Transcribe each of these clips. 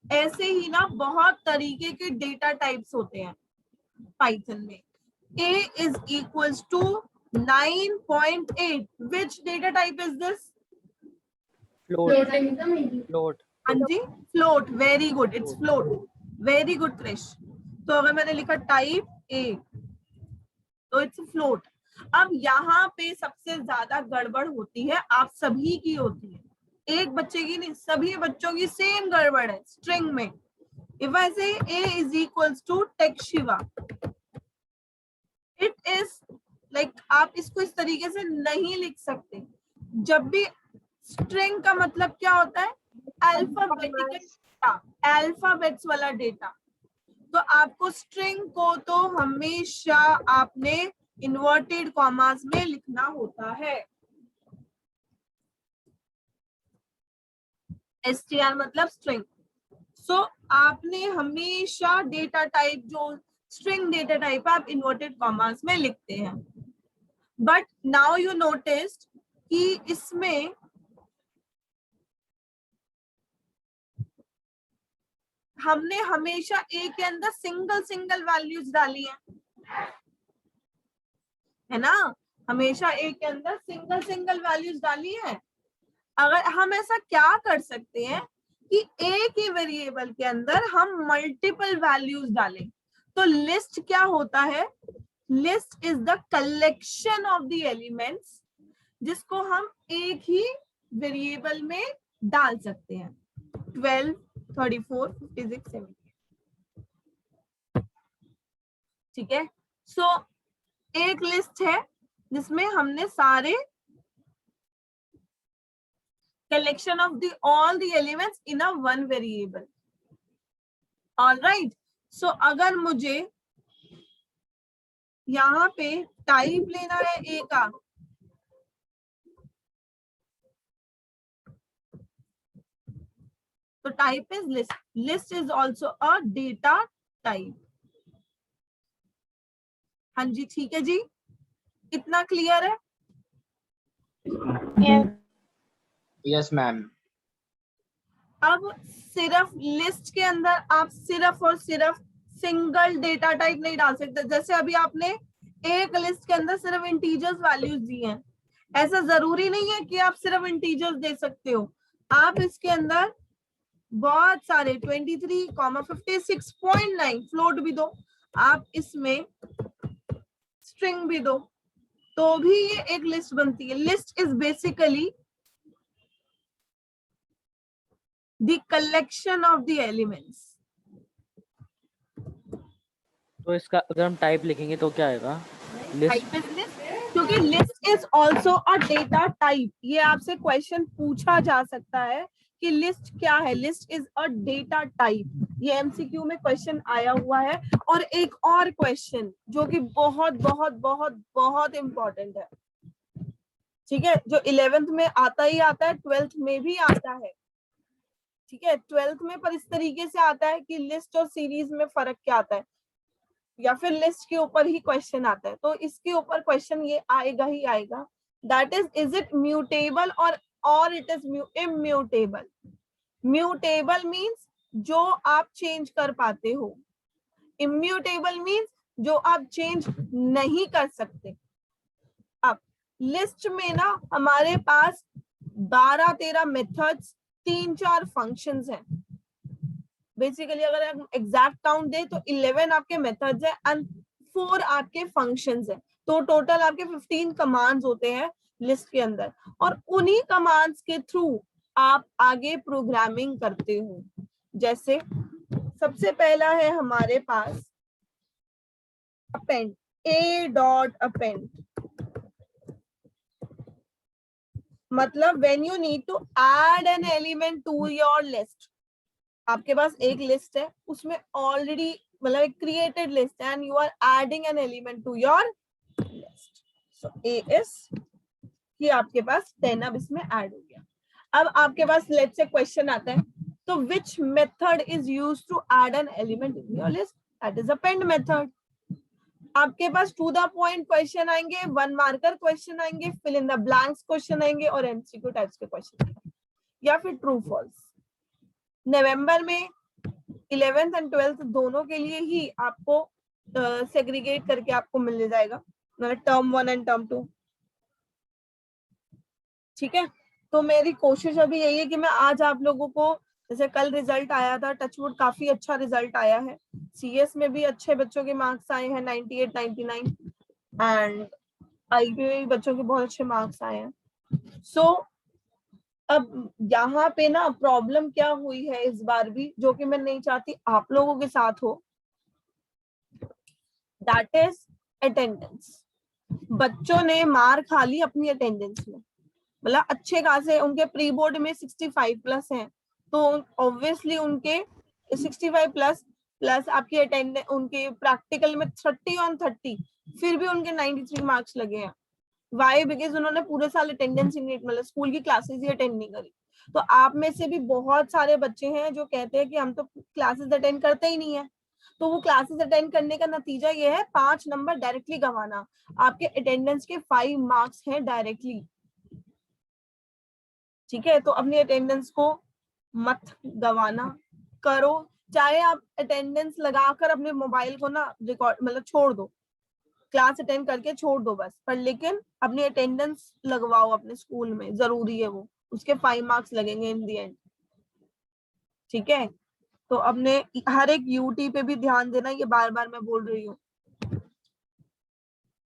ऐसे ही ना बहुत तरीके के डेटा टाइप्स होते हैं पाइथन में। a is equals to 9.8. which data type is this? Float. हाँ जी, float. Very good, it's float. Very good Krish. तो अगर मैंने लिखा टाइप ए तो इट्स फ्लोट। अब यहाँ पे सबसे ज्यादा गड़बड़ होती है, आप सभी की होती है, एक बच्चे की नहीं, सभी बच्चों की सेम गड़बड़ है स्ट्रिंग में। इफ आई से a is equals to text Shiva, it is like आप इसको इस तरीके से नहीं लिख सकते। जब भी स्ट्रिंग का मतलब क्या होता है? अल्फाबेटिकल डेटा, अल्फाबेट्स वाला डेटा। तो आपको स्ट्रिंग को तो हमेशा आपने इन्वर्टेड कॉमास में लिखना होता है। str मतलब स्ट्रिंग। सो आपने हमेशा डेटा टाइप जो स्ट्रिंग डेटा टाइप आप इन्वर्टेड कॉमास में लिखते हैं। बट नाउ यू नोटिस्ड कि इसमें हमने हमेशा ए के अंदर सिंगल सिंगल वैल्यूज डाली है ना, हमेशा ए के अंदर सिंगल सिंगल वैल्यूज डाली है। अगर हम ऐसा क्या कर सकते हैं कि ए के वेरिएबल के अंदर हम मल्टीपल वैल्यूज डालें। तो लिस्ट क्या होता है? List is the collection of the elements जिसको हम एक ही वेरिएबल में डाल सकते हैं। 12, 34, 56, 70। ठीक है। सो एक लिस्ट है जिसमें हमने सारे collection of the all the elements in a one variable. All right. So अगर मुझे यहाँ पे टाइप लेना है ए का, तो type is list. List is also a data type. हाँ जी, ठीक है जी, इतना क्लियर है? Yes ma'am. अब सिर्फ लिस्ट के अंदर आप सिर्फ और सिर्फ सिंगल डेटा टाइप नहीं डाल सकते। जैसे अभी आपने एक लिस्ट के अंदर सिर्फ इंटीजर्स वैल्यूज दी हैं, ऐसा जरूरी नहीं है कि आप सिर्फ इंटीजर्स दे सकते हो। आप इसके अंदर बहुत सारे 23, 56.9 फ्लोट भी दो, आप इसमें स्ट्रिंग भी दो, तो भी ये एक लिस्ट बनती है। List is basically the collection of the elements. तो इसका अगर हम टाइप लिखेंगे तो क्या आएगा? लिस्ट। क्योंकि list is also a data type. ये आपसे क्वेश्चन पूछा जा सकता है कि लिस्ट क्या है। List is a data type, ये एमसीक्यू में क्वेश्चन आया हुआ है। और एक और क्वेश्चन जो कि बहुत बहुत बहुत बहुत इंपॉर्टेंट है, ठीक है, जो 11th में आता ही आता है, 12th में भी आता है। ठीक है, 12th में पर इस तरीके से आता है कि लिस्ट और सीरीज में फर्क क्या आता है, या फिर लिस्ट के ऊपर ही क्वेश्चन आता है। तो इसके ऊपर क्वेश्चन ये आएगा ही आएगा, दैट इज इट म्यूटेबल और it is immutable. Mutable means जो आप चेंज कर पाते हो, इम्यूटेबल मीन्स जो आप चेंज नहीं कर सकते। अब लिस्ट में ना हमारे पास 12-13 मेथड्स, 3-4 फंक्शंस हैं। बेसिकली अगर हम एग्जैक्ट काउंट दे तो 11 आपके मेथड्स हैं एंड 4 आपके फंक्शंस हैं। तो टोटल आपके 15 कमांड्स होते हैं लिस्ट के अंदर, और उन्हीं कमांड्स के थ्रू आप आगे प्रोग्रामिंग करते हो। जैसे सबसे पहला है हमारे पास अपेंड, a.append, मतलब when you need to add an element to your list. आपके पास एक लिस्ट है, उसमें ऑलरेडी मतलब एक क्रिएटेड लिस्ट है and you are adding an element to your list. So a is कि आपके पास 10 अब इसमें ऐड हो गया। अब आपके पास लेट्स से क्वेश्चन आता है, तो which method is used to add an element in your list? That is append method. आपके पास टू द पॉइंट क्वेश्चन आएंगे, 1 मार्कर क्वेश्चन आएंगे, fill in the blanks question आएंगे और एमसीक्यू टाइप्स के क्वेश्चन, या फिर ट्रू फॉल्स। नवंबर में 11th एंड 12th दोनों के लिए ही आपको सेग्रीगेट करके आपको मिल जाएगा, मतलब टर्म 1 एंड टर्म 2। ठीक है, तो मेरी कोशिश अभी यही है कि मैं आज आप लोगों को, जैसे कल रिजल्ट आया था, टचवुड काफी अच्छा रिजल्ट आया है, सीएस में भी अच्छे बच्चों के मार्क्स आए हैं 98 99, एंड आई में बच्चों के बहुत अच्छे मार्क्स आए हैं। सो अब यहाँ पे ना प्रॉब्लम क्या हुई है इस बार भी, जो कि मैं नहीं चाहती आप लोगों के साथ हो, दैट इज अटेंडेंस। बच्चों ने मार खा ली अपनी अटेंडेंस में, मतलब अच्छे खासे उनके प्री बोर्ड में 65 प्लस हैं, तो ऑब्वियसली उनके 65 प्लस प्लस आपकी अटेंडेंस, उनके प्रैक्टिकल में 30 ऑन 30, फिर भी उनके 93 मार्क्स लगे हैं। वाई? बिकॉज उन्होंने पूरे साल अटेंडेंस ही नहीं, मतलब स्कूल की क्लासेस ही अटेंड नहीं करी। तो आप में से भी बहुत सारे बच्चे हैं जो कहते हैं कि हम तो क्लासेस अटेंड करते ही नहीं है, तो वो क्लासेस अटेंड करने का नतीजा ये है 5 नंबर डायरेक्टली गंवाना। आपके अटेंडेंस के 5 मार्क्स हैं डायरेक्टली। ठीक है, तो अपनी अटेंडेंस को मत गंवाना, करो, चाहे आप अटेंडेंस लगाकर अपने मोबाइल को ना रिकॉर्ड, मतलब छोड़ दो, क्लास अटेंड करके छोड़ दो बस, पर लेकिन अपनी अटेंडेंस लगवाओ अपने स्कूल में, जरूरी है वो, उसके 5 मार्क्स लगेंगे इन दी एंड। ठीक है, तो अपने हर एक यूटी पे भी ध्यान देना, ये बार बार मैं बोल रही हूँ।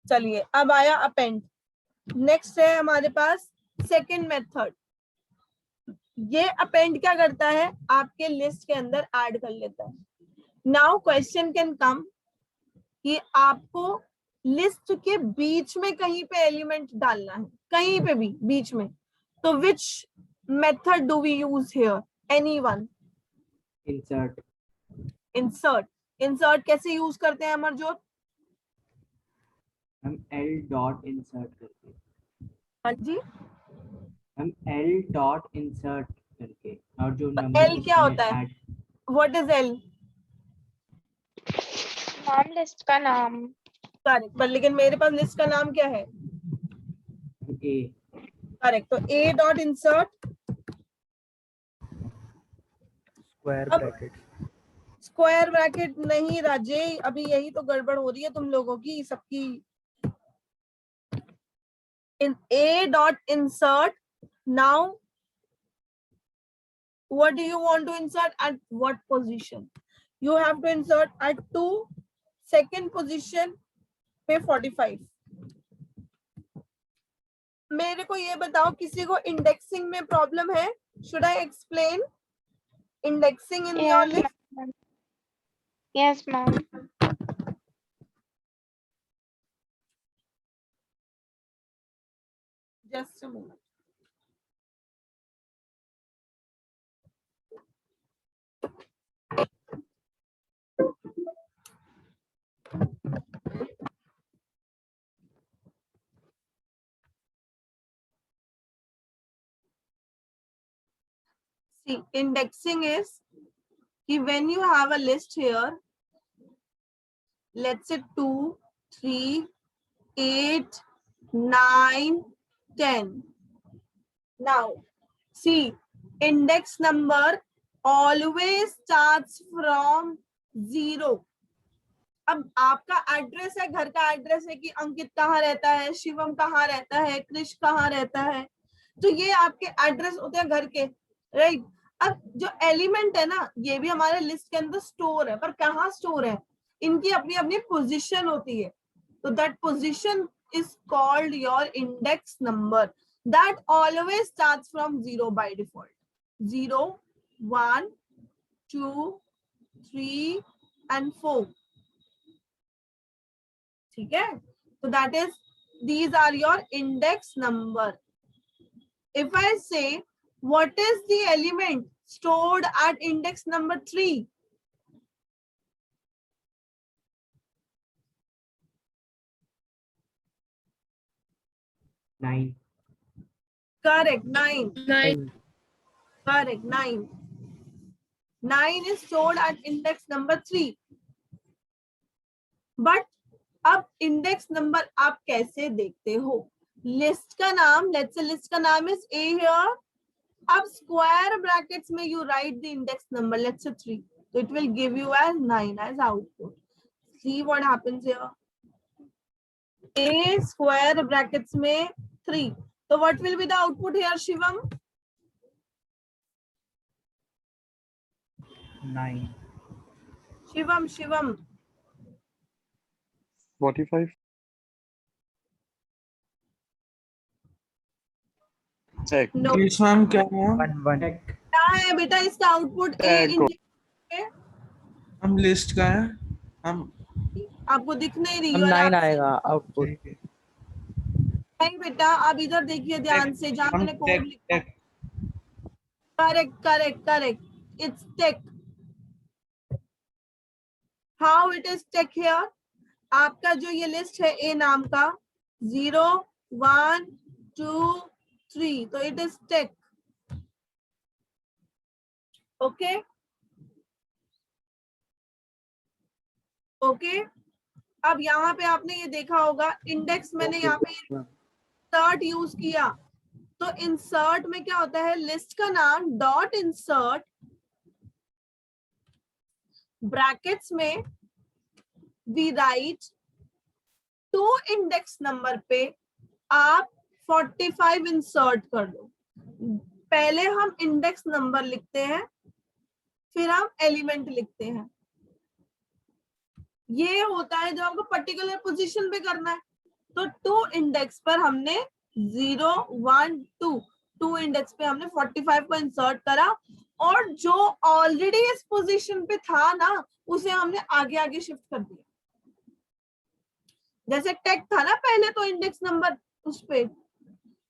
चलिए, अब आया अपेंड। नेक्स्ट है हमारे पास सेकंड मेथड। ये अपेंड क्या करता है, आपके लिस्ट के अंदर ऐड कर लेता है। नाउ क्वेश्चन कैन कम कि आपको लिस्ट के बीच में कहीं पे एलिमेंट डालना है, कहीं पे भी बीच में, तो which method do we use here? Anyone? Insert. Insert. Insert कैसे यूज करते हैं अमरजोत? हम एल डॉट इंसर्ट करके। हाँ जी, हम एल डॉट इंसर्ट करके, और जो तो नंबर एल क्या होता है? What is L? नाम, लिस्ट का नाम। करेक्ट, पर लेकिन मेरे पास लिस्ट का नाम क्या है? ए। करेक्ट, तो ए डॉट इंसर्ट स्क्वायर अब ब्रैकेट। स्क्वायर ब्रैकेट नहीं राजे, अभी यही तो गड़बड़ हो रही है तुम लोगों की सबकी। in a dot insert, now what do you want to insert at what position? You have to insert at 2, second position पे 45। मेरे को ये बताओ, किसी को इंडेक्सिंग में प्रॉब्लम है? Should I explain indexing in your list? Yes ma'am. Just a moment. See, indexing is when you have a list here, let's say 2, 3, 8, 9, 10. Now, see, index number always starts from 0. अब आपका address है, घर का address है कि अंकित कहाँ रहता है, शिवम कहाँ रहता है, कृष कहाँ रहता है, तो ये आपके एड्रेस होते हैं घर के, राइट? अब जो एलिमेंट है ना, ये भी हमारे लिस्ट के अंदर स्टोर है, पर कहाँ स्टोर है? इनकी अपनी अपनी पोजीशन होती है, तो that position is called your index number, that always starts from 0 by default. 0, 1, 2, 3 and 4. ठीक है, so that is, these are your index number. If I say what is the element stored at index number 3? Nine. Correct, 9. 9। Correct, 9. 9 is stored at index number 3. But अब index number आप कैसे देखते हो? List का नाम, let's say list का नाम is a here, अब स्क्वायर ब्रैकेट्स में you right the index number, let's say 3, So it will give you as 9 as output. See what happens here. A square brackets में 3. So what will be the output here, Shivam? 9. Shivam. 45. Check. No. Yes, ma'am. क्या है? 1 क्या है बेटा इसका output? A Tag को- index हम list का है. हम आपको दिख नहीं रही हम है 9 आएगा आउटपुट. नहीं बेटा, आप इधर देखिए ध्यान से, जहाँ मैंने कोड लिखा. Correct. It's tech. How it is tech here? आपका जो ये लिस्ट है A नाम का 0 1 2 3, तो it is tech. ओके. अब यहाँ पे आपने ये देखा होगा इंडेक्स, मैंने यहाँ पे इंसर्ट यूज किया. तो इंसर्ट में क्या होता है, लिस्ट का नाम डॉट इंसर्ट ब्रैकेट्स में we write two index number पे आप 45 इंसर्ट कर दो. पहले हम इंडेक्स नंबर लिखते हैं, फिर हम एलिमेंट लिखते हैं. ये होता है जब आपको पर्टिकुलर पोजीशन पे करना है. तो 2 इंडेक्स पर हमने 0 1 2 इंडेक्स पे हमने 45 को इंसर्ट करा, और जो ऑलरेडी इस पोजीशन पे था ना उसे हमने आगे शिफ्ट कर दिया. जैसे टेक था ना पहले, तो इंडेक्स नंबर उस पे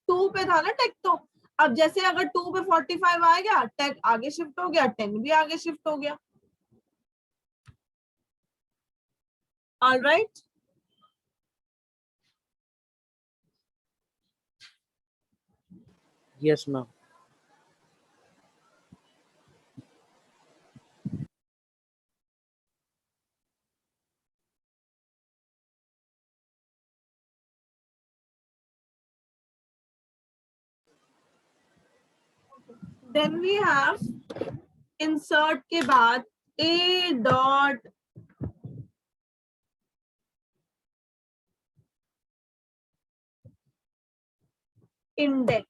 2 पे था ना टेक, तो अब जैसे अगर 2 पे 45 आ गया, टेक आगे शिफ्ट हो गया, 10 भी आगे शिफ्ट हो गया. All right. Yes, ma'am. Then we have insert के बाद A dot index.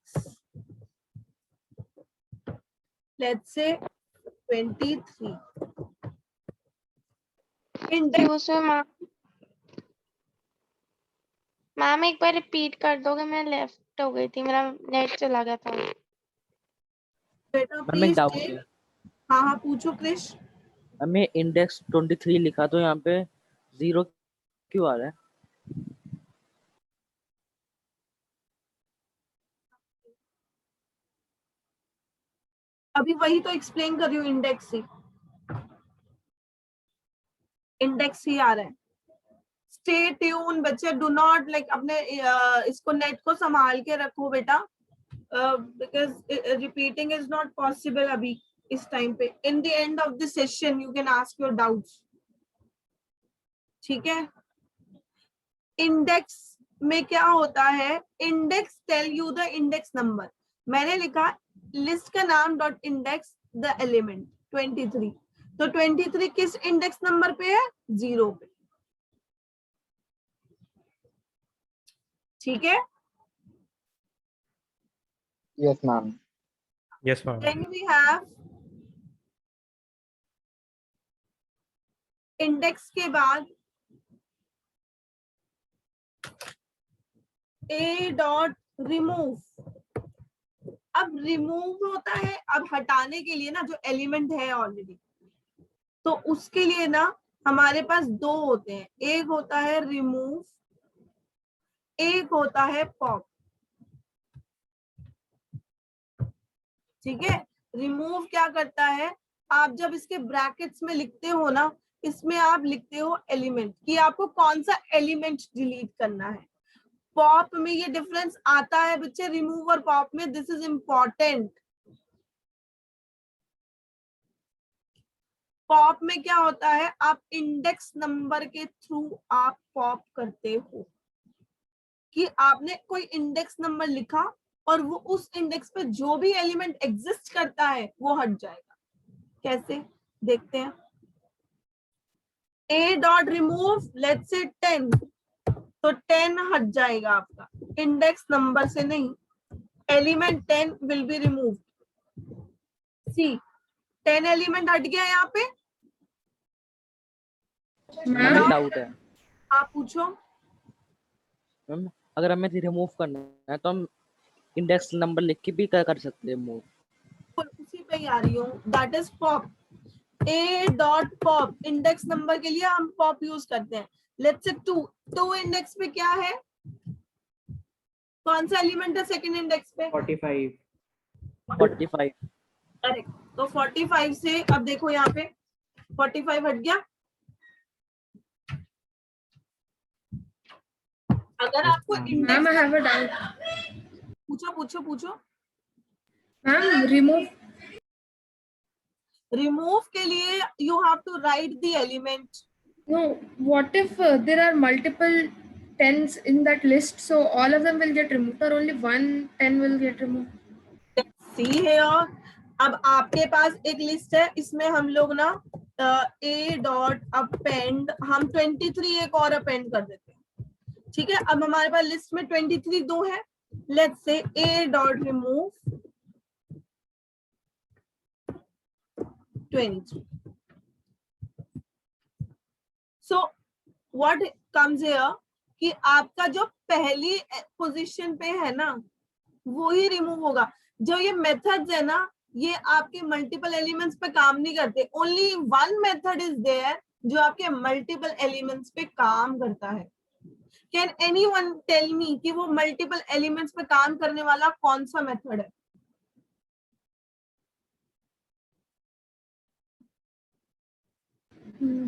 Let's say 23. Index. Excuse me, ma'am. Ma'am एक बार रिपीट कर दोगे, मैं लेफ्ट हो गई थी, मेरा नेट चला गया था. बेटा मैम एक प्लीज. डाउट है. हाँ पूछो क्रिश. हमें इंडेक्स 23 लिखा, तो यहाँ पे 0 क्यों आ रहा है? अभी वही तो एक्सप्लेन कर रही हूँ, इंडेक्स ही आ रहा है. स्टे ट्यून बच्चे, डू नॉट लाइक अपने इसको नेट को संभाल के रखो बेटा, because repeating is not possible अभी इस टाइम पे. In the end of the session you can ask your doubts. ठीक है. इंडेक्स में क्या होता है, index tell you the index number. मैंने लिखा लिस्ट का नाम डॉट इंडेक्स द एलिमेंट 23. तो 23 किस इंडेक्स नंबर पे है? 0 पे. ठीक है. Yes, ma'am. Yes, ma'am. Then we have index के बाद A डॉट रिमूव. अब रिमूव होता है, अब हटाने के लिए ना, जो एलिमेंट है ऑलरेडी, तो उसके लिए ना हमारे पास 2 होते हैं. एक होता है रिमूव, एक होता है पॉप. ठीक है. रिमूव क्या करता है, आप जब इसके ब्रैकेट्स में लिखते हो ना, इसमें आप लिखते हो एलिमेंट, कि आपको कौन सा एलिमेंट डिलीट करना है. पॉप में ये डिफरेंस आता है बच्चे, रिमूव और पॉप में. This is important. पॉप में क्या होता है, आप इंडेक्स नंबर के थ्रू आप पॉप करते हो, कि आपने कोई इंडेक्स नंबर लिखा और वो उस इंडेक्स पे जो भी एलिमेंट एग्जिस्ट करता है वो हट जाएगा. कैसे देखते हैं. A dot remove let's say 10, तो 10 हट जाएगा आपका, इंडेक्स नंबर से नहीं, element 10 will be remove. See 10 element हट गया यहाँ पे। मैम डाउट है आप पूछो। मैम, अगर हमें रिमूव करना है तो हम इंडेक्स नंबर लिख के भी क्या कर सकते हैं मूव? उसी पे ही आ रही हूँ, that is pop. A dot pop, index number के लिए हम पॉप यूज करते हैं। लेट्स से 2 इंडेक्स पे क्या है, कौन सा एलिमेंट है सेकंड इंडेक्स पे? 45। 45। करेक्ट, तो 45 से अब देखो यहाँ पे 45 हट गया। अगर आपको ma'am I have a doubt. पूछो पूछो पूछो। मैम रिमूव के लिए you have to write the element. no, what if there are multiple 10s in that list, so all of them will get removed or only one 10 will get removed? सी है, और अब आपके पास एक list है, इसमें हम लोग ना A डॉट अपेंड, हम 23 एक और अपेंड कर देते हैं, ठीक है। अब हमारे पास लिस्ट में 23 दो है, let's say A dot remove 23। So what comes here कि आपका जो पहली पोजीशन पे है ना वो ही रिमूव होगा। जो ये मेथड्स है ना, ये आपके मल्टीपल एलिमेंट्स पे काम नहीं करते। Only one method is there जो आपके मल्टीपल एलिमेंट्स पे काम करता है। कैन एनीवन टेल मी कि वो मल्टीपल एलिमेंट्स पे काम करने वाला कौन सा मेथड है?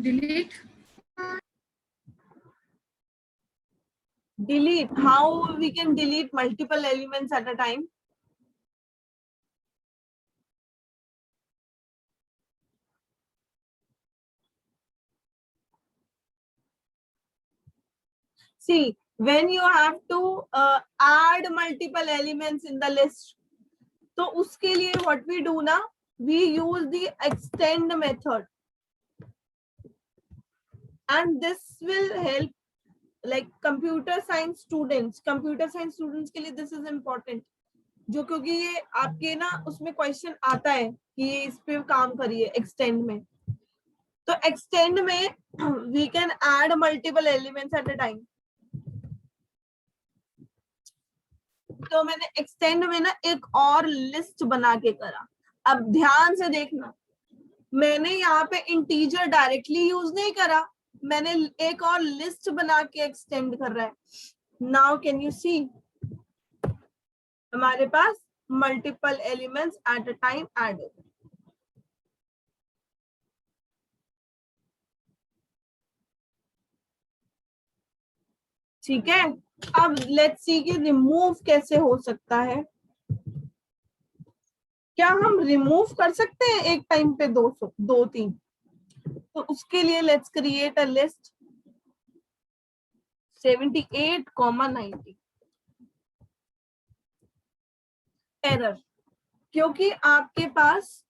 Delete. Delete. How we can delete multiple elements at a time? See, when you have to add multiple elements in the list, तो उसके लिए what we do ना, we use the extend method, and this will help like computer science students के लिए this is important, जो क्योंकि ये आपके ना उसमें क्वेश्चन आता है कि ये इस पे काम करिए एक्सटेंड में। तो एक्सटेंड में we can add multiple elements at a time। तो मैंने एक्सटेंड में ना एक और लिस्ट बना के करा। अब ध्यान से देखना, मैंने यहाँ पे इंटीजर डायरेक्टली यूज नहीं करा, मैंने एक और लिस्ट बना के एक्सटेंड कर रहा है। नाउ कैन यू सी, हमारे पास multiple elements at a time add हो गए। ठीक है, अब लेट्स सी कि रिमूव कैसे हो सकता है। क्या हम रिमूव कर सकते हैं एक टाइम पे 2-3? तो उसके लिए let's create a list 78,90। Error, क्योंकि आपके पास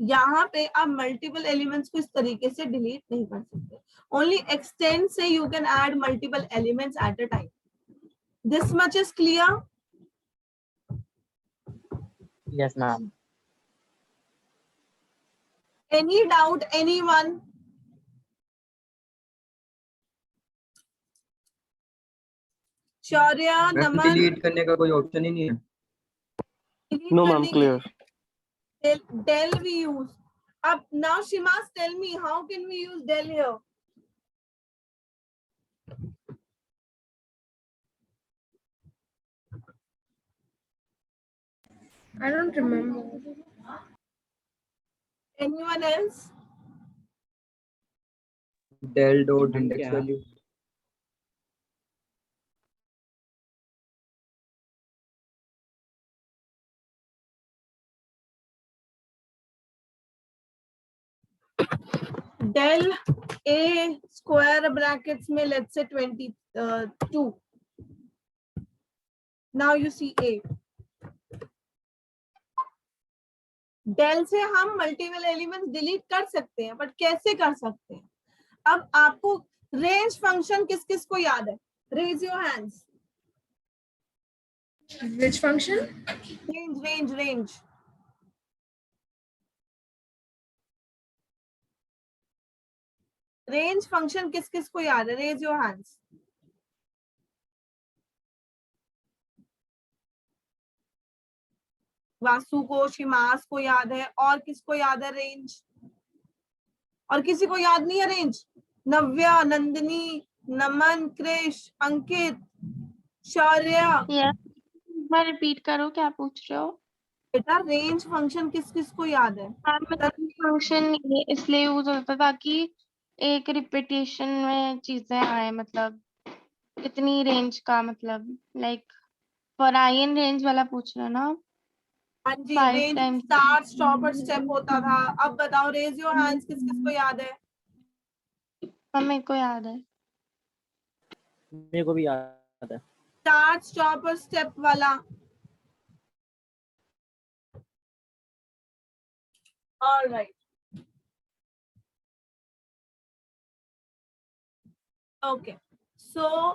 यहाँ पे आप मल्टीपल एलिमेंट्स को इस तरीके से डिलीट नहीं कर सकते। ओनली एक्सटेंड से you can add multiple elements at a time. This much is clear? Yes, ma'am. Any doubt, anyone? Shaurya, Naman, delete करने का कोई ऑप्शन ही नहीं है। No, ma'am, clear. Del we use. Up now, Shimas, tell me how can we use del here? I don't remember. Anyone else? del dot index value. Del a square brackets में let's say 22. Now you see a. del से हम multiple elements delete कर सकते हैं, but कैसे कर सकते हैं? अब आपको रेंज फंक्शन किस किस को याद है? Raise your hands. Which function? Range. Range function किस किस को याद है? Raise your hands. वासु को, शिमास को याद है, और किसको याद है रेंज? और किसी को याद नहीं है रेंज? नव्या, नंदिनी, नमन, क्रिश, अंकित, शौर्य. मैं रिपीट करो, क्या पूछ रहे हो? बेटा रेंज फंक्शन किस किस को याद है? फंक्शन इसलिए यूज होता था ताकि एक रिपीटेशन में चीजें आए, मतलब इतनी रेंज का, मतलब like for i in range वाला पूछ रहे हो ना? हाँ जी, 5 रेंज times स्टार्ट, स्टॉप और स्टेप होता था. अब बताओ रेज योर हैंड्स किस किस को याद है? मेरे को याद है. मेरे को भी याद है. स्टार्ट, स्टॉप और स्टेप वाला. ऑलराइट. ओके, सो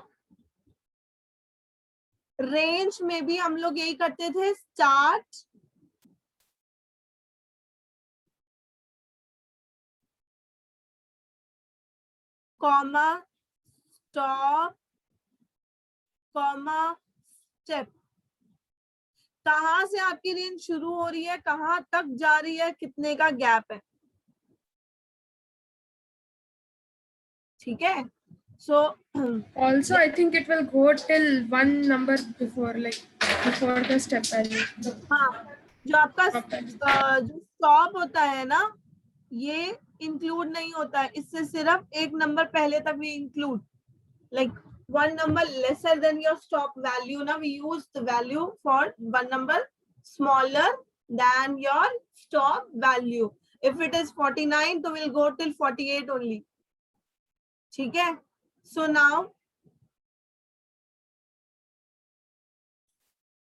रेंज में भी हम लोग यही करते थे. Start, comma, stop, comma, step. कहां से आपकी रेंज शुरू हो रही है, कहां तक जा रही है, कितने का गैप है. ठीक है. सो Also, I think it will go till one number before, like before the step value. हाँ, जो आपका जो स्टॉप होता है ना, ये इंक्लूड नहीं होता है. इससे सिर्फ एक नंबर पहले तक भी include, like one number lesser than your stop value. Now we use the value for one number smaller than your stop value. If it is 49, तो we'll go till 48 only. ठीक है. So now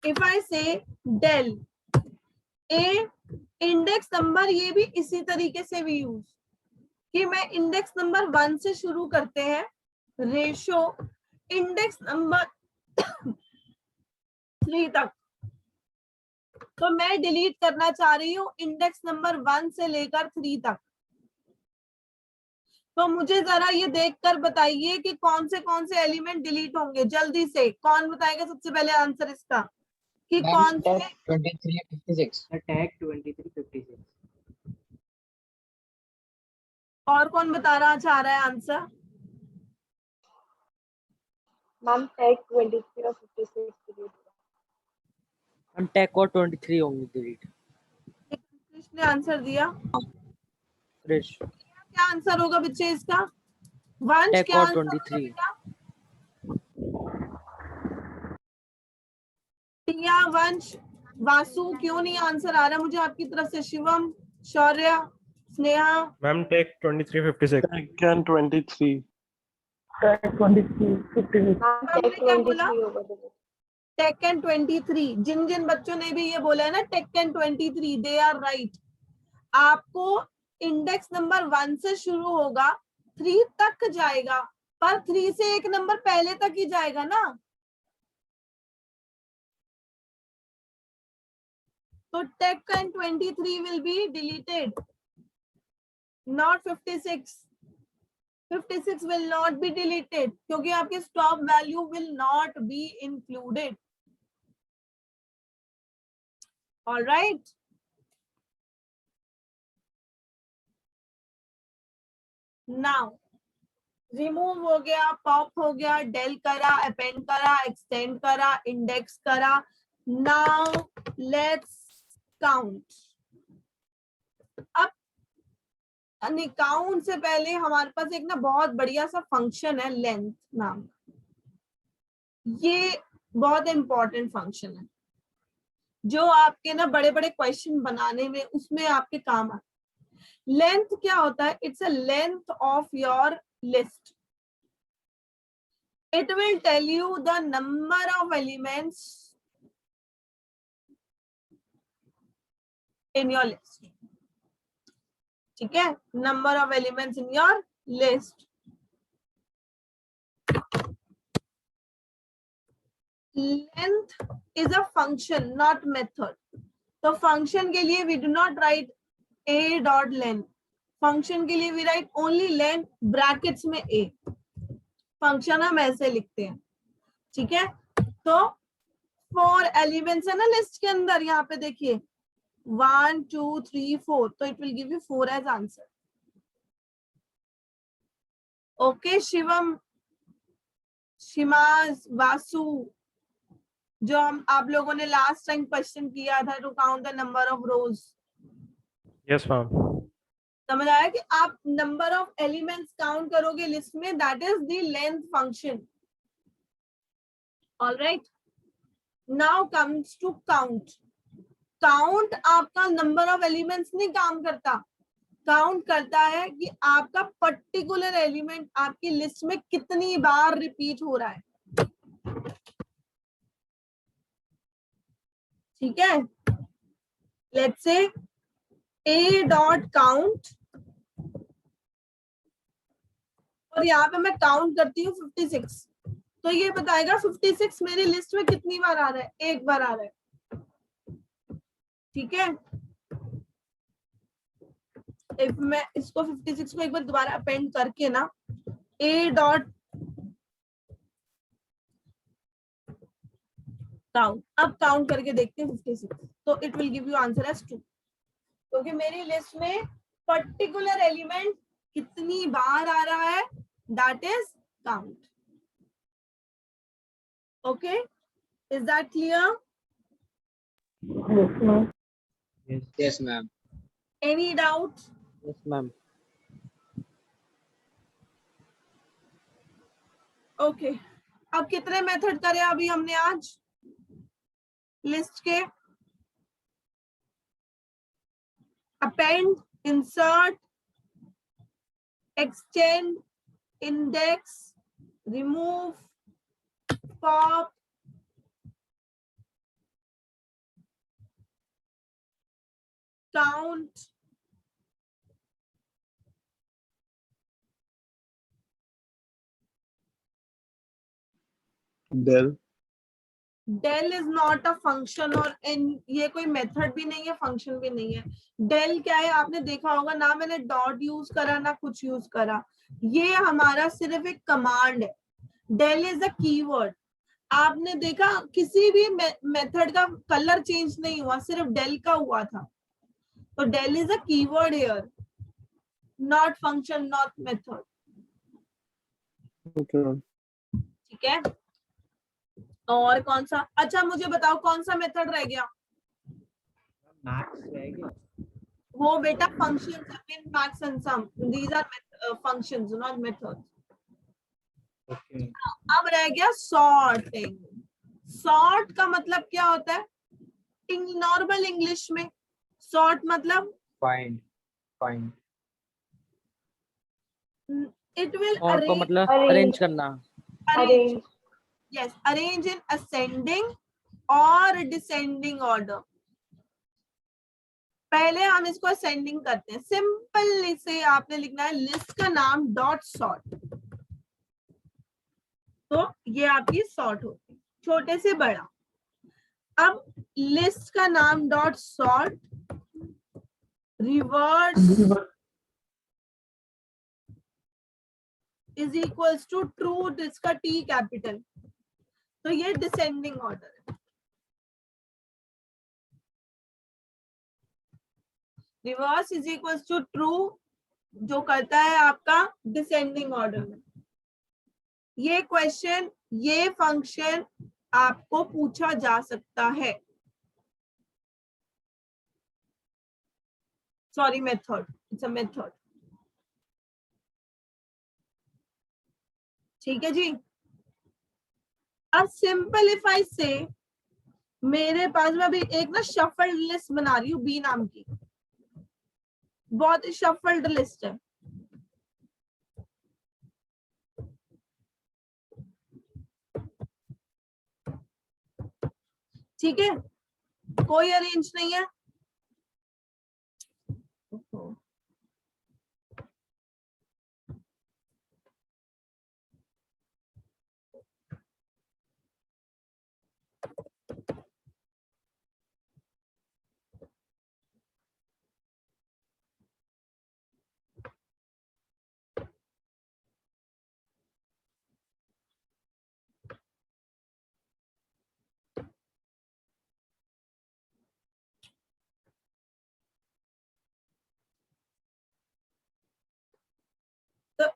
if I say del a index number, ये भी इसी तरीके से भी use कि मैं इंडेक्स नंबर 1 से शुरू करते हैं, रेशो इंडेक्स नंबर 3 तक. तो मैं डिलीट करना चाह रही हूँ इंडेक्स नंबर 1 से लेकर 3 तक. तो मुझे जरा ये देखकर बताइए कि कौन से एलिमेंट डिलीट होंगे. जल्दी से कौन बताएगा सबसे पहले आंसर इसका, कि कौन से? 2356. Tag 2356. और कौन बता चाह रहा है आंसर? मैम टैग 23 और 56 डिलीट. हम टैग और 23 होंगे डिलीट. कृष्ण ने आंसर दिया. क्रिश, क्या आंसर होगा बच्चे इसका? वंश टैग क्या और आंसर होगा 23. बेटा? टिया, वंश, वासु, क्यों नहीं आंसर आ रहा मुझे आपकी तरफ से? Shivam, Shaurya, Sneha. Ma'am take 2356. Can 23. Ma'am tag हमने क्या बोला? 23 होगा डिलीट. टेकन 23. जिन जिन बच्चों ने भी ये बोला है ना टेकन 23, दे आर राइट. आपको इंडेक्स नंबर 1 से शुरू होगा, 3 तक जाएगा, पर 3 से एक नंबर पहले तक ही जाएगा ना. तो taken 23 will be deleted, not 56. 56 will not be deleted क्योंकि आपके stop value will not be included. All right. Now remove हो गया, pop हो गया, del करा, append करा, extend करा, index करा. Now let's count. अब काउंट से पहले हमारे पास एक ना बहुत बढ़िया सा फंक्शन है लेंथ नाम का. ये बहुत इंपॉर्टेंट फंक्शन है जो आपके ना बड़े बड़े क्वेश्चन बनाने में उसमें आपके काम आता है. लेंथ क्या होता है? It's a length of your list. It will tell you the number of elements in your list. ठीक है, number of elements in your list. Length is a function not method. तो फंक्शन के लिए we do not write a dot length, function के लिए we write only length brackets में a। Function हम ऐसे लिखते हैं, ठीक है। तो 4 एलिमेंट्स है ना लिस्ट के अंदर, यहाँ पे देखिए 1 2 3 4, तो it will give you 4 as answer. Okay Shivam, शिमाज, वासु, जो हम आप लोगों ने लास्ट टाइम क्वेश्चन किया था to count the number of rows, Yes, ma'am. समझ आया कि आप नंबर ऑफ एलिमेंट्स काउंट करोगे लिस्ट में, that is the length function. Alright, now comes to count. Count आपका नंबर ऑफ एलिमेंट्स नहीं काम करता, काउंट करता है कि आपका पर्टिकुलर एलिमेंट आपकी लिस्ट में कितनी बार रिपीट हो रहा है, ठीक है। लेट्स से a डॉट काउंट, और यहाँ पे मैं काउंट करती हूँ 56, तो ये बताएगा 56 मेरी लिस्ट में कितनी बार आ रहा है, एक बार आ रहा है, ठीक है। इफ मैं इसको 56 को एक बार दोबारा अपेंड करके ना a डॉट काउंट, अब काउंट करके देखते हैं 56, तो it will give you answer as 2, क्योंकि मेरी लिस्ट में पर्टिकुलर एलिमेंट कितनी बार आ रहा है, that is count. Okay, is that clear? Yes, ma'am. Any doubt? Yes ma'am. Okay, अब कितने मेथड करे अभी हमने आज लिस्ट के? Append, insert, extend, index, remove, pop, count, del, del is not a function, और ये कोई मेथड भी नहीं है, फंक्शन भी नहीं है। डेल क्या है, आपने देखा होगा ना, मैंने डॉट यूज करा ना कुछ यूज करा, ये हमारा सिर्फ एक कमांड है। Del is a keyword. आपने देखा किसी भी मेथड का कलर चेंज नहीं हुआ, सिर्फ डेल का हुआ था। तो del is a keyword here, not function, not method, okay, ma'am. ठीक है। और कौन सा, अच्छा मुझे बताओ कौन सा मेथड रह गया? मैक्स रह गया। वो बेटा फंक्शंस है, min max and sum, these are functions not methods। Okay, अब रह गया सॉर्टिंग। सॉर्ट का मतलब क्या होता है नॉर्मल इंग्लिश में? सॉर्ट मतलब Find. Find. इट विल और को अरेंज, मतलब Arrange. अरेंज करना। Arrange. yes, arrange in ascending और डिसेंडिंग ऑर्डर। पहले हम इसको असेंडिंग करते हैं। सिंपल इसे आपने लिखना है लिस्ट का नाम डॉट सॉर्ट, तो ये आपकी सॉर्ट होती है, छोटे से बड़ा। अब लिस्ट का नाम dot sort, reverse is equals to true, जिसका टी कैपिटल, तो ये डिसेंडिंग ऑर्डर है। Reverse is equals to true जो करता है आपका डिसेंडिंग ऑर्डर में। ये क्वेश्चन, ये फंक्शन आपको पूछा जा सकता है, sorry method, it's a method, ठीक है जी। अब सिंपल इफ आई से, मेरे पास में अभी एक ना शफल्ड लिस्ट बना रही हूँ बी नाम की, बहुत ही शफल्ड लिस्ट है, ठीक है, कोई अरेंज नहीं है।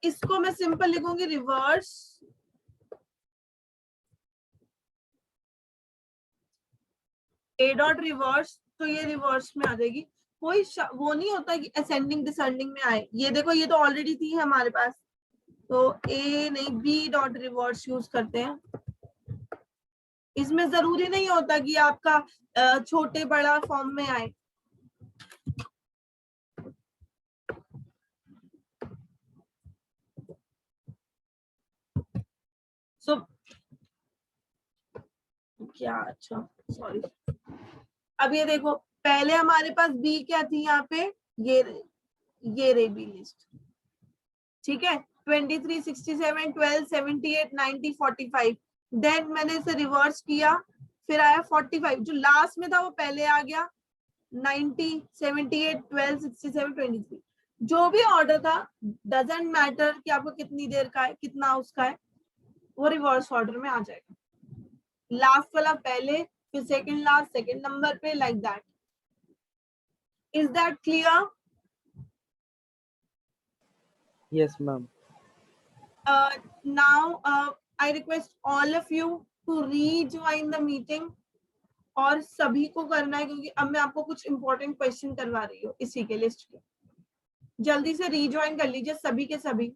इसको मैं सिंपल लिखूंगी रिवर्स ए डॉट रिवर्स, तो ये रिवर्स में आ जाएगी। कोई वो नहीं होता कि असेंडिंग डिसेंडिंग में आए। ये देखो ये तो ऑलरेडी थी हमारे पास, तो ए नहीं बी डॉट रिवर्स यूज करते हैं। इसमें जरूरी नहीं होता कि आपका छोटे बड़ा फॉर्म में आए। सो क्या, अच्छा सॉरी, अब ये देखो पहले हमारे पास बी क्या थी यहाँ पे, ये रही बी लिस्ट, ठीक है। 23, 67, 12, 78, 90, 45। देन मैंने इसे रिवर्स किया, फिर आया 45, जो लास्ट में था वो पहले आ गया। 90, 78, 12, 67, 23, जो भी ऑर्डर था डजेंट मैटर कि आपको कितनी देर का है, कितना उसका है, वो रिवर्स ऑर्डर में आ जाएगा। लास्ट वाला पहले, फिर सेकंड लास्ट सेकंड नंबर पे, like that. Is that clear? Yes, ma'am. Now I request all of you to rejoin the meeting, और सभी को करना है क्योंकि अब मैं आपको कुछ इंपॉर्टेंट क्वेश्चन करवा रही हूँ इसी के लिस्ट के। जल्दी से रिजॉइन कर लीजिए सभी के सभी।